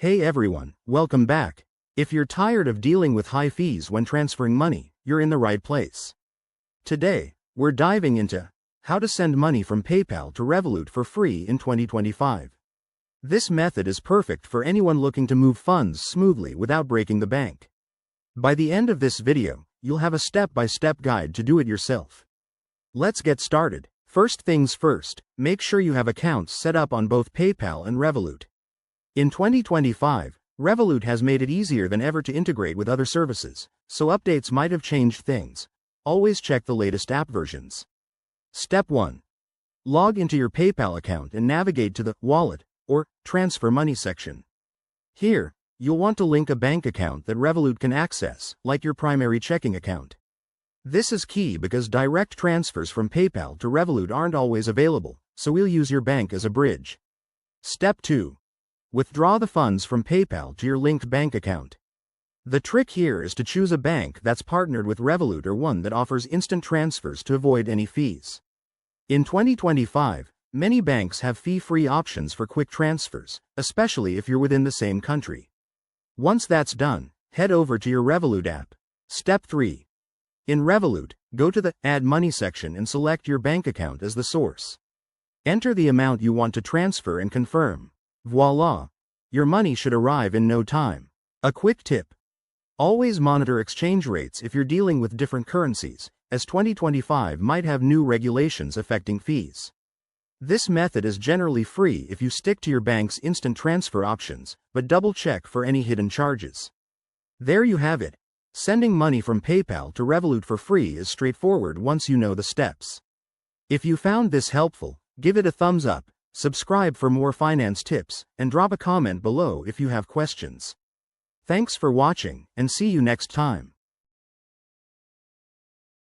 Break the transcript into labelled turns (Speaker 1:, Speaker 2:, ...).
Speaker 1: Hey everyone, welcome back. If you're tired of dealing with high fees when transferring money, you're in the right place. Today, we're diving into how to send money from PayPal to Revolut for free in 2025. This method is perfect for anyone looking to move funds smoothly without breaking the bank. By the end of this video, you'll have a step-by-step guide to do it yourself. Let's get started. First things first, make sure you have accounts set up on both PayPal and Revolut. In 2025, Revolut has made it easier than ever to integrate with other services, so updates might have changed things. Always check the latest app versions. Step 1. Log into your PayPal account and navigate to the Wallet or Transfer Money section. Here, you'll want to link a bank account that Revolut can access, like your primary checking account. This is key because direct transfers from PayPal to Revolut aren't always available, so we'll use your bank as a bridge. Step 2. Withdraw the funds from PayPal to your linked bank account. The trick here is to choose a bank that's partnered with Revolut or one that offers instant transfers to avoid any fees. In 2025, many banks have fee-free options for quick transfers, especially if you're within the same country. Once that's done, head over to your Revolut app. Step 3. In Revolut, go to the Add Money section and select your bank account as the source. Enter the amount you want to transfer and confirm. Voila! Your money should arrive in no time. A quick tip. Always monitor exchange rates if you're dealing with different currencies, as 2025 might have new regulations affecting fees. This method is generally free if you stick to your bank's instant transfer options, but double-check for any hidden charges. There you have it. Sending money from PayPal to Revolut for free is straightforward once you know the steps. If you found this helpful, give it a thumbs up. Subscribe for more finance tips, and drop a comment below if you have questions. Thanks for watching, and see you next time.